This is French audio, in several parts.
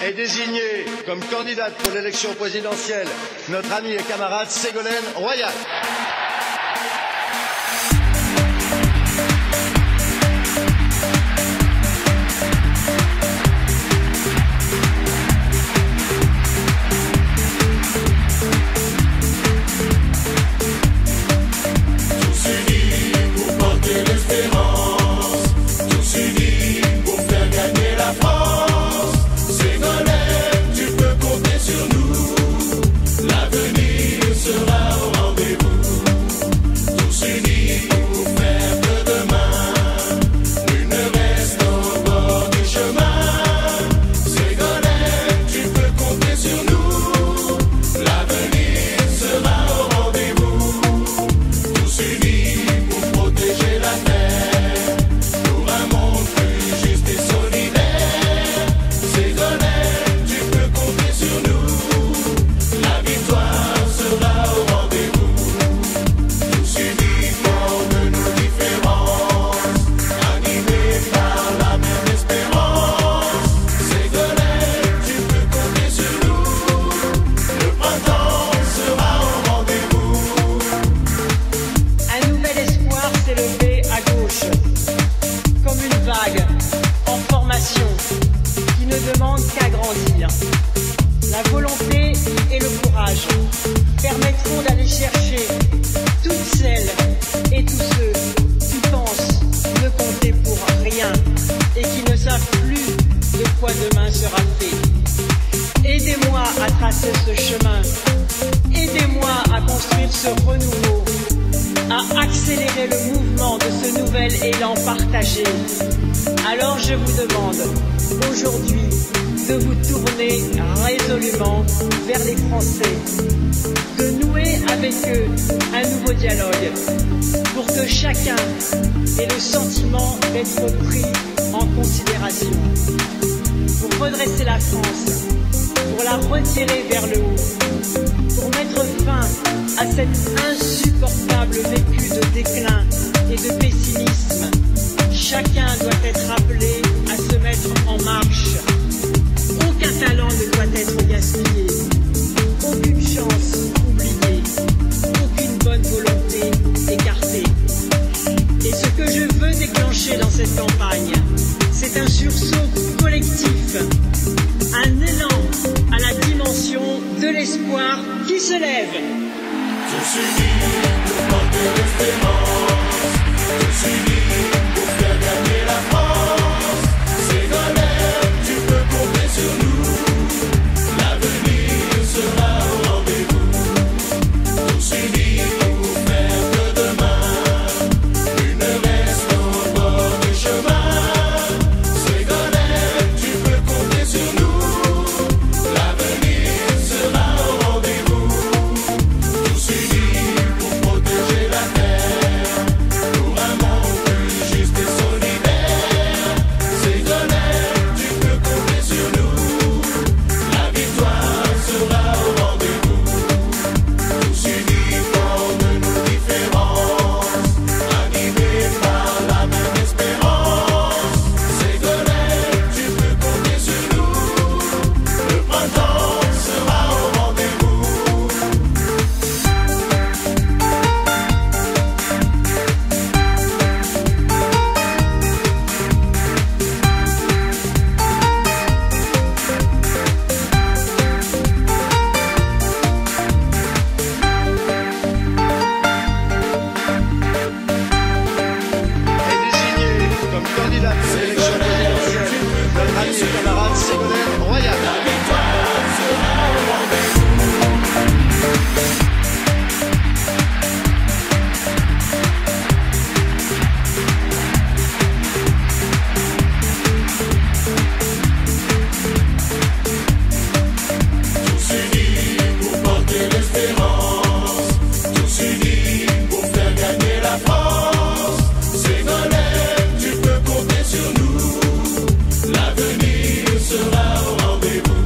est désignée comme candidate pour l'élection présidentielle notre amie et camarade Ségolène Royal. Qui ne demande qu'à grandir. La volonté et le courage permettront d'aller chercher toutes celles et tous ceux qui pensent ne compter pour rien et qui ne savent plus de quoi demain sera fait. Aidez-moi à tracer ce chemin. Aidez-moi à construire ce renouveau, à accélérer le mouvement de ce nouvel élan partagé. Alors je vous demande aujourd'hui de vous tourner résolument vers les Français, de nouer avec eux un nouveau dialogue pour que chacun ait le sentiment d'être pris en considération, pour redresser la France, pour la retirer vers le haut, pour mettre fin à cet insupportable vécu de déclin et de pessimisme. Chacun doit être appelé à se mettre en marche. Aucun talent ne doit être gaspillé, aucune chance oubliée, aucune bonne volonté écartée. Et ce que je veux déclencher dans cette campagne, c'est un sursaut collectif, un élan à la dimension de l'espoir qui se lève. Tous unis pour porter l'espérance, tous unis pour faire gagner la France. Ségolène, tu peux compter sur nous, l'avenir sera au rendez-vous. Tous unis pour faire que demain, plus ne reste au bord du chemin. Ségolène, tu peux compter sur nous, l'avenir sera au rendez-vous. Tous unis pour protéger la terre, pour un monde plus juste et solidaire. Ségolène, tu peux compter sur nous, la victoire sera au rendez-vous. Tous unis de nos différences, animés par la même espérance. Ségolène, tu peux compter sur nous, le printemps sera au rendez-vous. Est désignée comme candidate pour l'élection présidentielle notre amie et camarade Ségolène Royal. La victoire sera au rendez-vous. Tous unis pour porter l'espérance, tous unis pour faire gagner la France. Ségolène, tu peux compter sur nous, l'avenir sera au rendez-vous.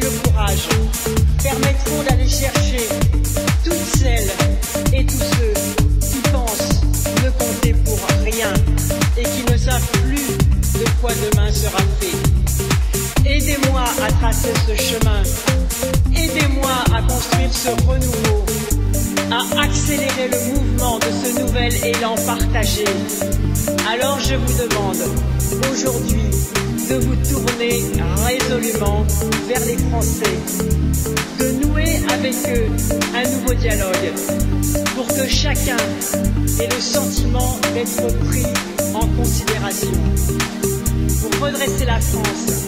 et le courage permettront d'aller chercher toutes celles et tous ceux qui pensent ne compter pour rien et qui ne savent plus de quoi demain sera fait. Aidez-moi à tracer ce chemin. Aidez-moi à construire ce renouveau, à accélérer le mouvement de ce nouvel élan partagé. Alors je vous demande aujourd'hui de vous tourner résolument vers les Français, de nouer avec eux un nouveau dialogue pour que chacun ait le sentiment d'être pris en considération, pour redresser la France,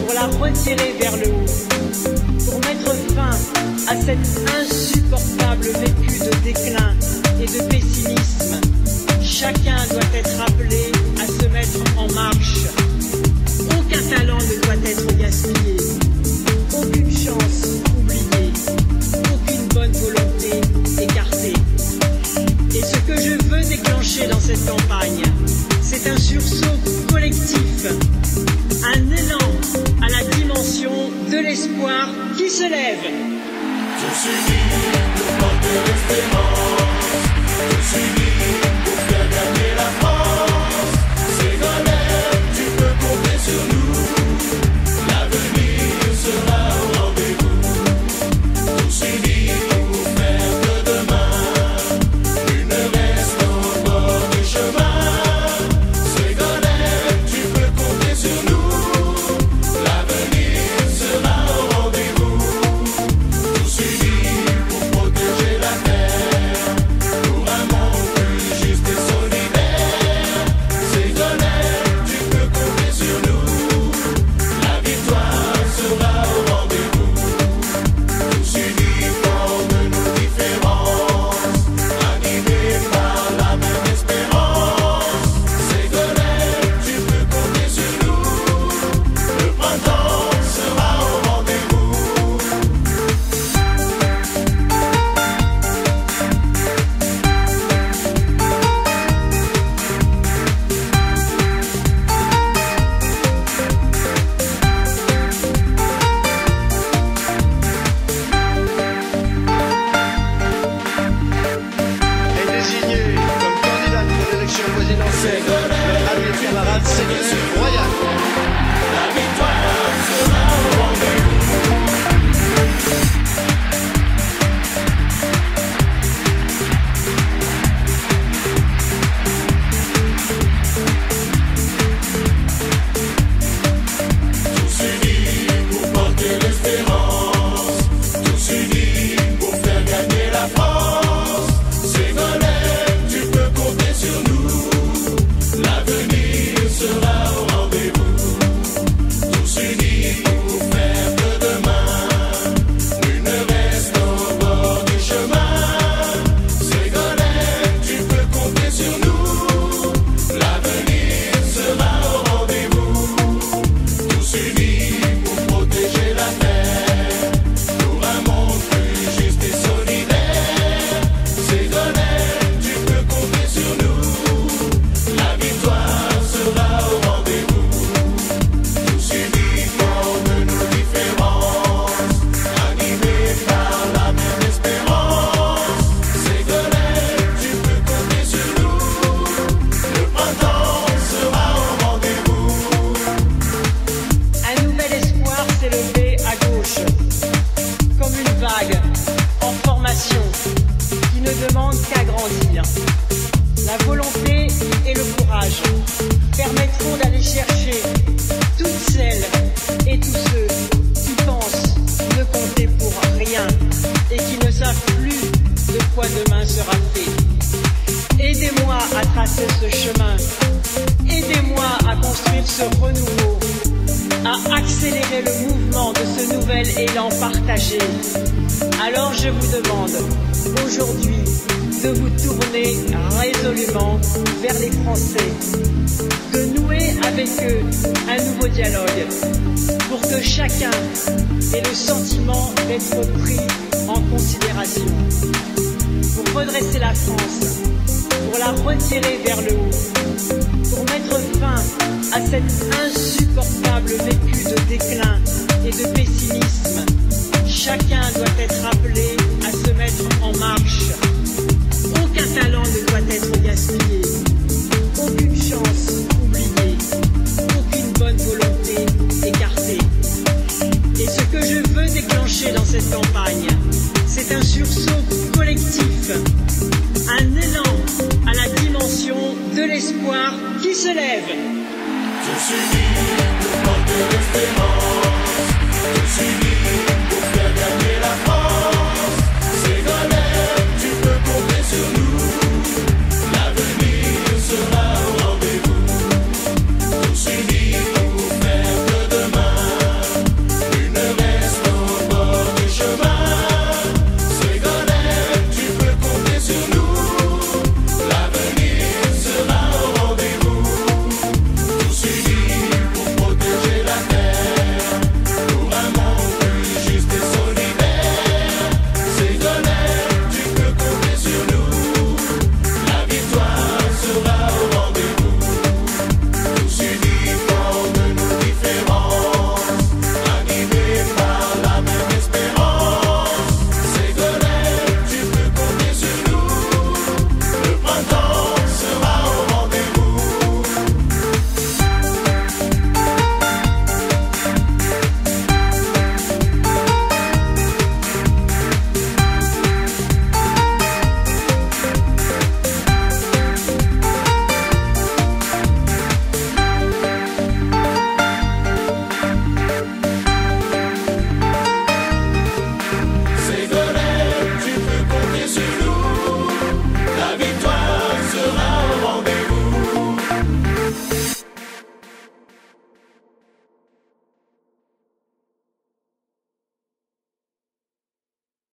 pour la retirer vers le haut, pour mettre fin à cet insupportable vécu de déclin et de pessimisme. Chacun doit être appelé à se mettre en marche. Aucun talent ne doit être gaspillé, aucune chance oubliée, aucune bonne volonté écartée. Et ce que je veux déclencher dans cette campagne, c'est un sursaut collectif, un élan à la dimension de l'espoir qui se lève. Tous unis pour porter l'espérance, tous unis pour faire gagner la France. Ségolène, tu peux compter sur nous, l'avenir sera au rendez-vous. Tous unis pour faire de demain une reste au bord du chemin. Ségolène, tu peux compter sur nous, l'avenir sera au rendez-vous. Tous unis pour protéger la terre, pour un monde plus juste et solidaire. Ségolène, tu peux compter sur nous, la victoire sera au rendez-vous. Tous unis fort de nos différences, animés par la même espérance. Ségolène, tu peux compter sur nous, le printemps sera au rendez-vous. Est désigné comme candidate pour l'élection présidentielle notre ami et camarade Ségolène Royal. La victoire sera au rendez-vous. Tous unis pour porter l'espérance, tous unis pour faire gagner la France. Ségolène, tu peux compter sur nous, l'avenir sera au rendez-vous. Tous unis pour faire de demain une reste au bord du chemin. Ségolène, tu peux compter sur nous, l'avenir sera au rendez-vous. Tous unis pour protéger la terre, pour un monde plus juste et solidaire. Ségolène, tu peux compter sur nous, la victoire sera au rendez-vous. Tous unis fort de nos différences, animés par la même espérance. Ségolène, tu peux compter sur nous, le printemps sera au rendez-vous. Un nouvel espoir s'est levé à gauche, comme une vague en formation qui ne demande qu'à grandir. La volonté et le courage permettront d'aller chercher toutes celles et tous ceux qui pensent ne compter pour rien et qui ne savent plus de quoi demain sera fait. Aidez-moi à tracer ce chemin. Aidez-moi à construire ce renouveau, à accélérer le mouvement de ce nouvel élan partagé. Alors je vous demande aujourd'hui de vous tourner résolument vers les Français, de nouer avec eux un nouveau dialogue pour que chacun ait le sentiment d'être pris en considération, pour redresser la France, pour la retirer vers le haut, pour mettre fin à cet insupportable vécu de déclin et de pessimisme. Chacun doit être appelé à se mettre en marche. Aucun talent ne doit être gaspillé. Aucune chance oubliée. Aucune bonne volonté écartée. Et ce que je veux déclencher dans cette campagne, c'est un sursaut collectif, un élan à la dimension de l'espoir qui se lève. Tous unis, nous porte l'espérance.